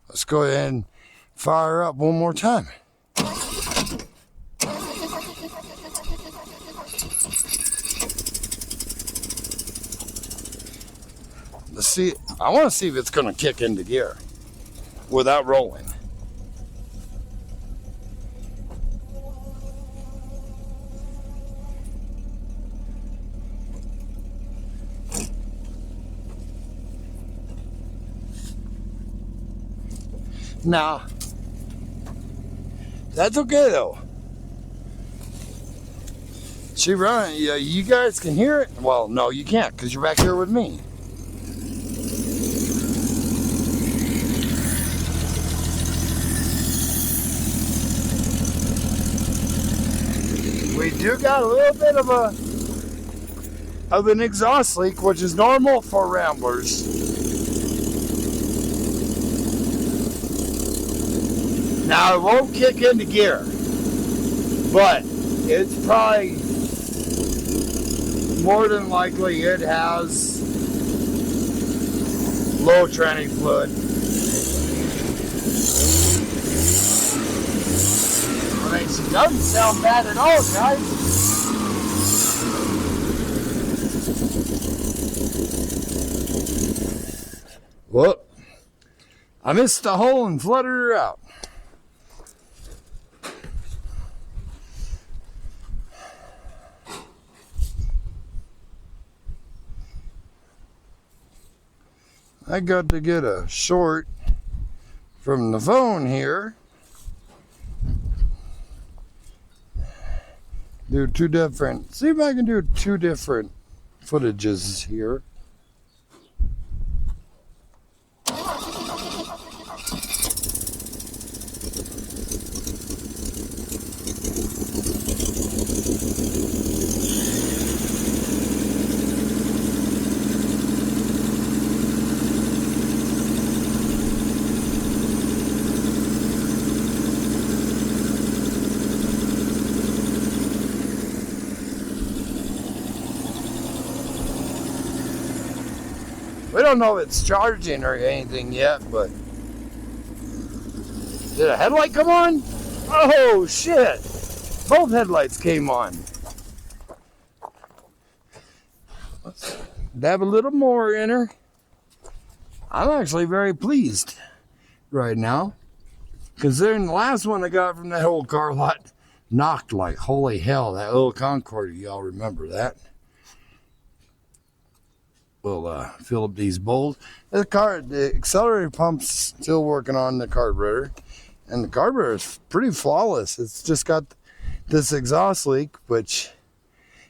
let's go ahead and fire up one more time. Let's see. I want to see if it's going to kick into gear without rolling. Nah, that's okay though. She running. Yeah, you guys can hear it. Well, no, you can't because you're back here with me. We do got a little bit of an exhaust leak, which is normal for Ramblers. Now it won't kick into gear, but it's probably more than likely it has low tranny fluid. I mean, she doesn't sound bad at all, guys. Whoop. I missed the hole and flooded her out. I got to get a short from the phone here. Do two different, see if I can do two different footages here. We don't know if it's charging or anything yet, but did a headlight come on? Oh shit! Both headlights came on. Let's dab a little more in her. I'm actually very pleased right now, considering the last one I got from that old car lot knocked like holy hell. That little Concorde, y'all remember that? We'll fill up these bowls. The accelerator pump's still working on the carburetor, and the carburetor is pretty flawless. It's just got this exhaust leak, which,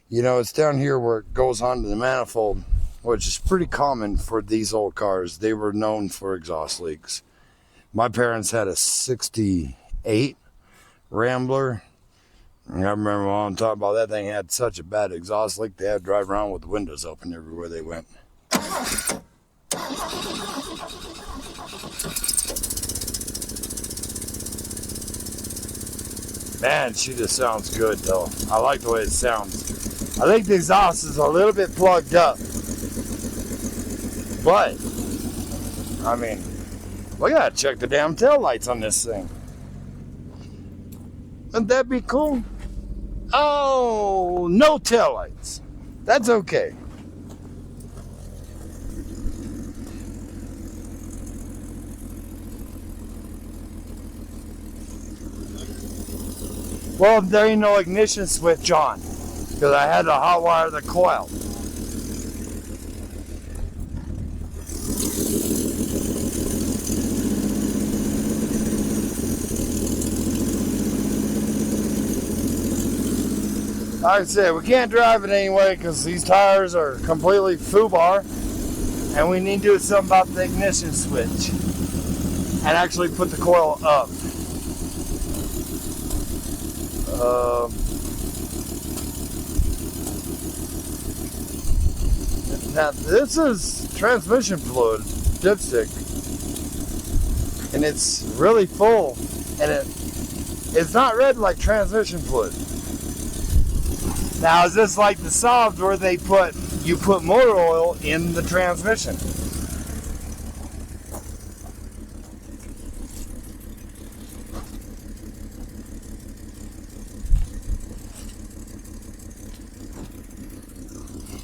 you know, it's down here where it goes onto the manifold, which is pretty common for these old cars. They were known for exhaust leaks. My parents had a 68 Rambler. And I remember when I'm talking about that thing had such a bad exhaust leak, they had to drive around with the windows open everywhere they went. Man, she just sounds good though. I like the way it sounds. I think the exhaust is a little bit plugged up. But, I mean, we gotta check the damn tail lights on this thing. Wouldn't that be cool? Oh, no tail lights. That's okay. Well, there ain't no ignition switch on because I had to hotwire the coil. Like I said, we can't drive it anyway because these tires are completely foobar, and we need to do something about the ignition switch and actually put the coil up. Now this is transmission fluid dipstick, and it's really full, and it's not red like transmission fluid. Now is this like the Saabs where you put motor oil in the transmission?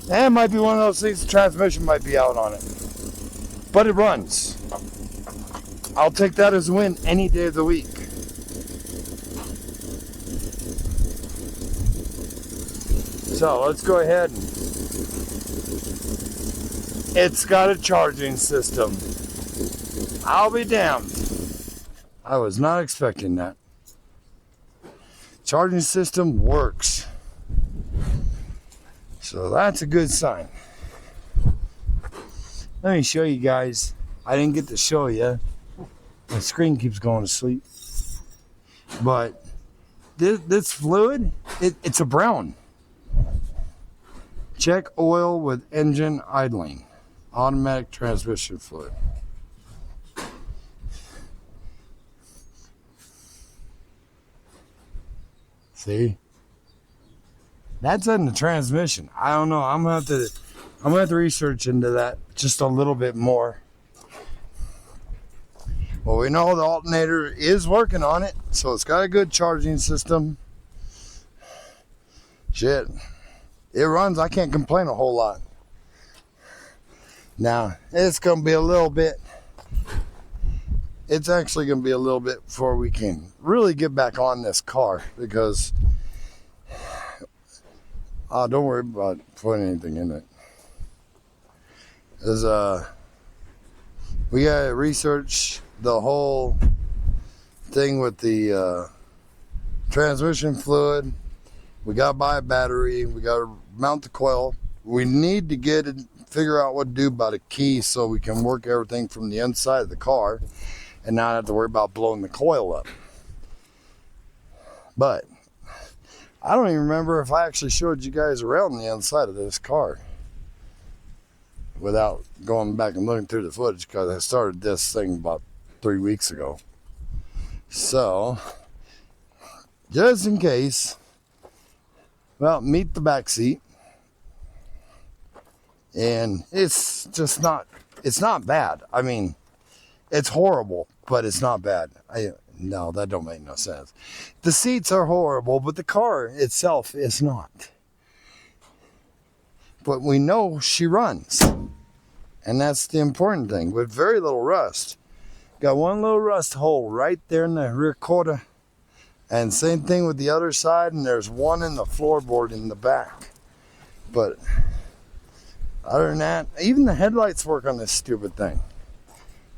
And it might be one of those things, the transmission might be out on it. But it runs. I'll take that as a win any day of the week. So let's go ahead. It's got a charging system. I'll be damned. I was not expecting that. Charging system works. So that's a good sign. Let me show you guys. I didn't get to show you. My screen keeps going to sleep. But this fluid, it's a brown. Check oil with engine idling. Automatic transmission fluid. See? That's in the transmission. I don't know. I'm gonna have to research into that just a little bit more. Well, we know the alternator is working on it, so it's got a good charging system. Shit. It runs. I can't complain a whole lot. Now, it's going to be a little bit. It's actually going to be a little bit before we can really get back on this car because don't worry about putting anything in it. We got to research the whole thing with the transmission fluid. We got to buy a battery. We got to mount the coil. We need to figure out what to do about a key so we can work everything from the inside of the car and not have to worry about blowing the coil up. But I don't even remember if I actually showed you guys around the inside of this car without going back and looking through the footage because I started this thing about 3 weeks ago. So, just in case, well, meet the back seat. And it's not bad. I mean, it's horrible, but it's not bad. No, that don't make no sense. The seats are horrible, but the car itself is not. But we know she runs. And that's the important thing, with very little rust. Got one little rust hole right there in the rear quarter. And same thing with the other side, and there's one in the floorboard in the back. But other than that, even the headlights work on this stupid thing,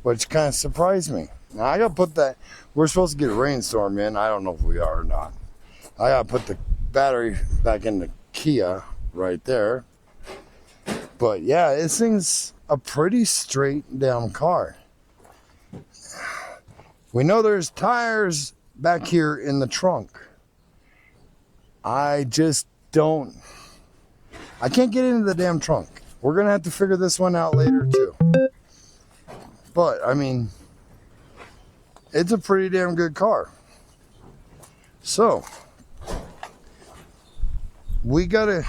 which kind of surprised me. Now I gotta put that, we're supposed to get a rainstorm in. I don't know if we are or not. I gotta put the battery back in the Kia right there. But yeah, this thing's a pretty straight down car. We know there's tires back here in the trunk. I just don't. I can't get into the damn trunk. We're going to have to figure this one out later too. But, I mean, it's a pretty damn good car. So, we got a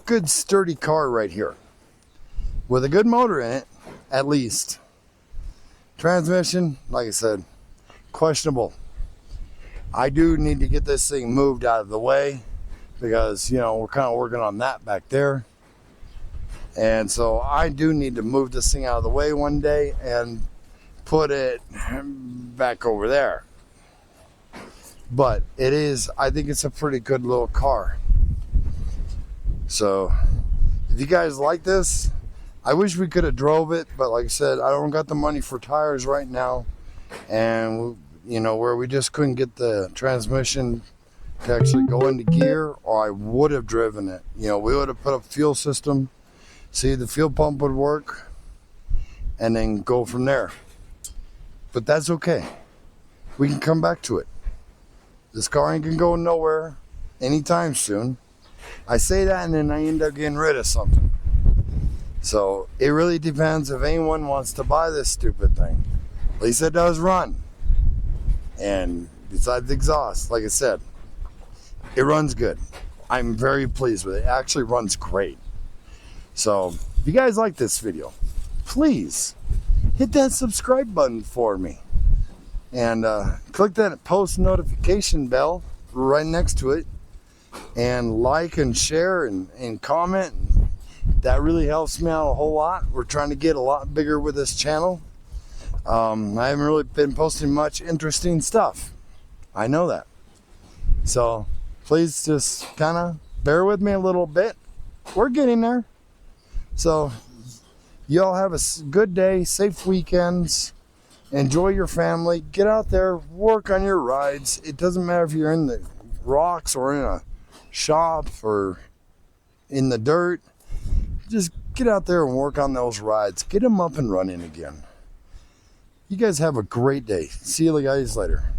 good sturdy car right here. With a good motor in it, at least. Transmission, like I said, questionable. I do need to get this thing moved out of the way because, you know, we're kind of working on that back there. And so I do need to move this thing out of the way one day and put it back over there. But it is, I think it's a pretty good little car. So if you guys like this, I wish we could have drove it, but like I said, I don't got the money for tires right now. And, you know, where we just couldn't get the transmission to actually go into gear, or I would have driven it. You know, we would have put a fuel system, see if the fuel pump would work, and then go from there. But that's okay. We can come back to it. This car ain't gonna go nowhere anytime soon. I say that and then I end up getting rid of something. So it really depends if anyone wants to buy this stupid thing. At least it does run. And besides the exhaust, like I said, it runs good. I'm very pleased with it. It actually runs great. So if you guys like this video, please hit that subscribe button for me. And click that post notification bell right next to it. And like and share and comment. That really helps me out a whole lot. We're trying to get a lot bigger with this channel. I haven't really been posting much interesting stuff. I know that. So please just kind of bear with me a little bit. We're getting there. So y'all have a good day, safe weekends. Enjoy your family. Get out there, work on your rides. It doesn't matter if you're in the rocks or in a shop or in the dirt. Just get out there and work on those rides. Get them up and running again. You guys have a great day. See you guys later.